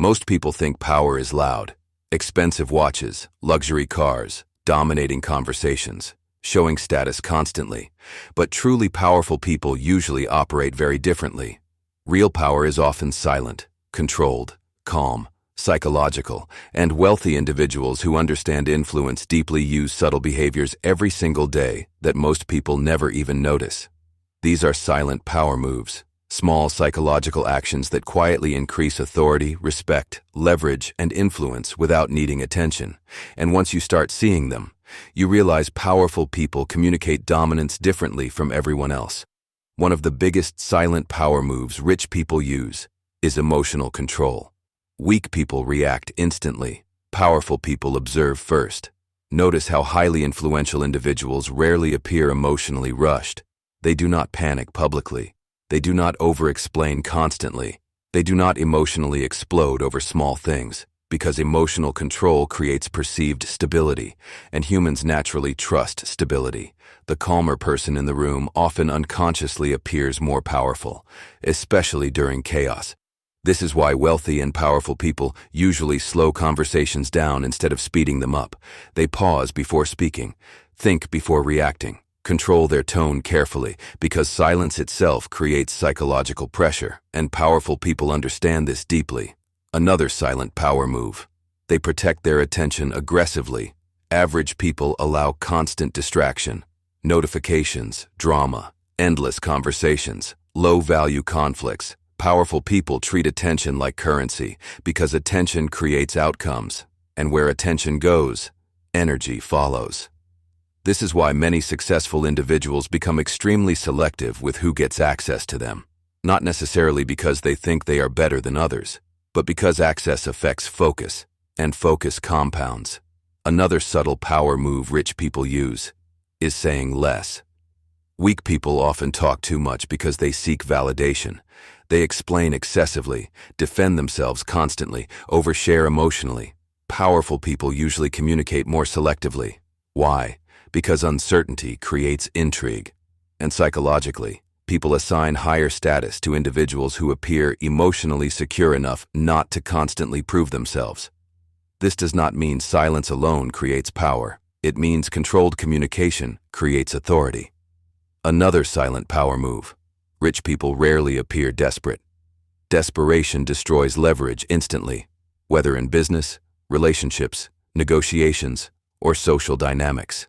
Most people think power is loud, expensive watches, luxury cars, dominating conversations, showing status constantly. But truly powerful people usually operate very differently. Real power is often silent, controlled, calm, psychological, and wealthy individuals who understand influence deeply use subtle behaviors every single day that most people never even notice. These are silent power moves, small psychological actions that quietly increase authority, respect, leverage, and influence without needing attention. And once you start seeing them, you realize powerful people communicate dominance differently from everyone else. One of the biggest silent power moves rich people use is emotional control. Weak people react instantly. Powerful people observe first. Notice how highly influential individuals rarely appear emotionally rushed. They do not panic publicly. They do not over-explain constantly. They do not emotionally explode over small things, because emotional control creates perceived stability, and humans naturally trust stability. The calmer person in the room often unconsciously appears more powerful, especially during chaos. This is why wealthy and powerful people usually slow conversations down instead of speeding them up. They pause before speaking, think before reacting, control their tone carefully, because silence itself creates psychological pressure, and powerful people understand this deeply. Another silent power move. They protect their attention aggressively. Average people allow constant distraction, notifications, drama, endless conversations, low-value conflicts. Powerful people treat attention like currency because attention creates outcomes, and where attention goes, energy follows. This is why many successful individuals become extremely selective with who gets access to them, not necessarily because they think they are better than others, but because access affects focus, and focus compounds. Another subtle power move rich people use is saying less. Weak people often talk too much because they seek validation. They explain excessively, defend themselves constantly, overshare emotionally. Powerful people usually communicate more selectively. Why? Because uncertainty creates intrigue. And psychologically, people assign higher status to individuals who appear emotionally secure enough not to constantly prove themselves. This does not mean silence alone creates power. It means controlled communication creates authority. Another silent power move. Rich people rarely appear desperate. Desperation destroys leverage instantly, whether in business, relationships, negotiations, or social dynamics.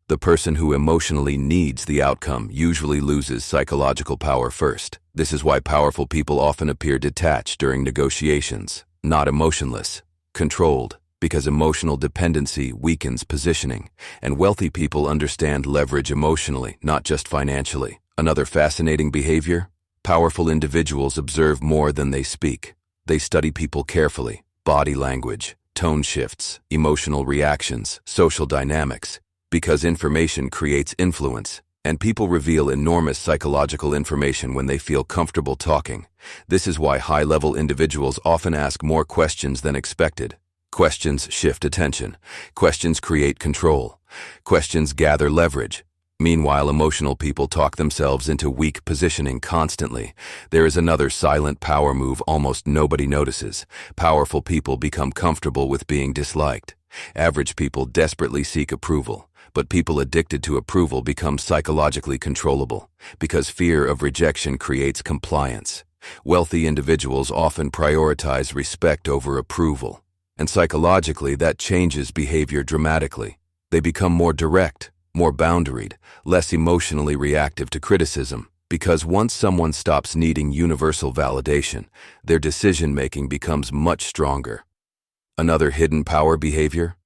The person who emotionally needs the outcome usually loses psychological power first. This is why powerful people often appear detached during negotiations, not emotionless, controlled, because emotional dependency weakens positioning, and wealthy people understand leverage emotionally, not just financially. Another fascinating behavior: powerful individuals observe more than they speak. They study people carefully, body language, tone shifts, emotional reactions, social dynamics. Because information creates influence, and people reveal enormous psychological information when they feel comfortable talking. This is why high-level individuals often ask more questions than expected. Questions shift attention. Questions create control. Questions gather leverage. Meanwhile, emotional people talk themselves into weak positioning constantly. There is another silent power move almost nobody notices. Powerful people become comfortable with being disliked. Average people desperately seek approval. But people addicted to approval become psychologically controllable, because fear of rejection creates compliance. Wealthy individuals often prioritize respect over approval, and psychologically that changes behavior dramatically. They become more direct, more boundaried, less emotionally reactive to criticism, because once someone stops needing universal validation, their decision-making becomes much stronger. Another hidden power behavior: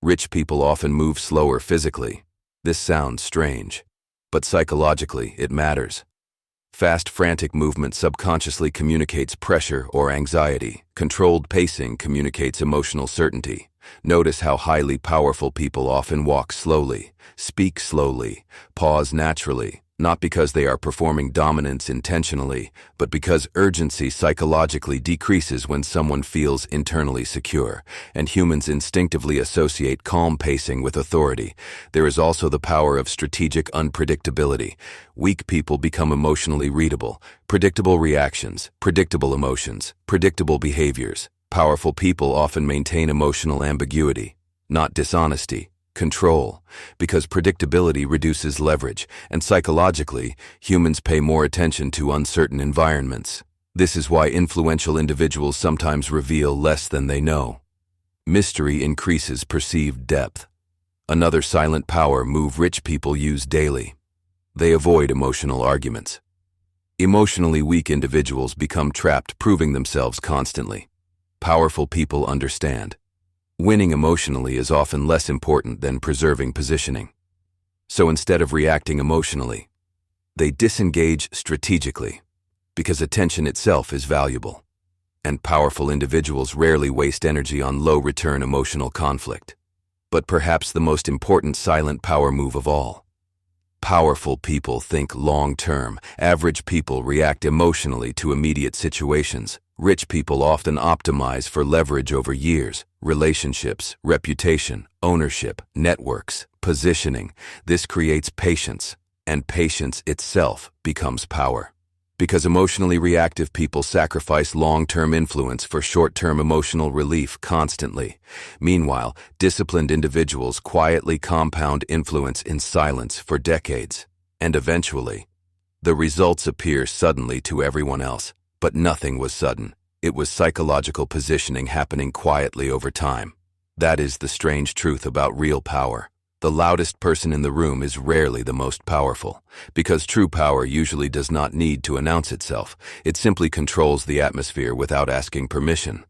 rich people often move slower physically. This sounds strange, but psychologically it matters. Fast, frantic movement subconsciously communicates pressure or anxiety. Controlled pacing communicates emotional certainty. Notice how highly powerful people often walk slowly, speak slowly, pause naturally, not because they are performing dominance intentionally, but because urgency psychologically decreases when someone feels internally secure, and humans instinctively associate calm pacing with authority. There is also the power of strategic unpredictability. Weak people become emotionally readable, predictable reactions, predictable emotions, predictable behaviors. Powerful people often maintain emotional ambiguity, not dishonesty, control, because predictability reduces leverage, and psychologically, humans pay more attention to uncertain environments. This is why influential individuals sometimes reveal less than they know. Mystery increases perceived depth. Another silent power move rich people use daily. They avoid emotional arguments. Emotionally weak individuals become trapped, proving themselves constantly. Powerful people understand. Winning emotionally is often less important than preserving positioning. So instead of reacting emotionally, they disengage strategically, because attention itself is valuable. And powerful individuals rarely waste energy on low-return emotional conflict. But perhaps the most important silent power move of all. Powerful people think long-term. Average people react emotionally to immediate situations. Rich people often optimize for leverage over years, relationships, reputation, ownership, networks, positioning. This creates patience, and patience itself becomes power. Because emotionally reactive people sacrifice long-term influence for short-term emotional relief constantly. Meanwhile, disciplined individuals quietly compound influence in silence for decades. And eventually, the results appear suddenly to everyone else. But nothing was sudden. It was psychological positioning happening quietly over time. That is the strange truth about real power. The loudest person in the room is rarely the most powerful, because true power usually does not need to announce itself. It simply controls the atmosphere without asking permission.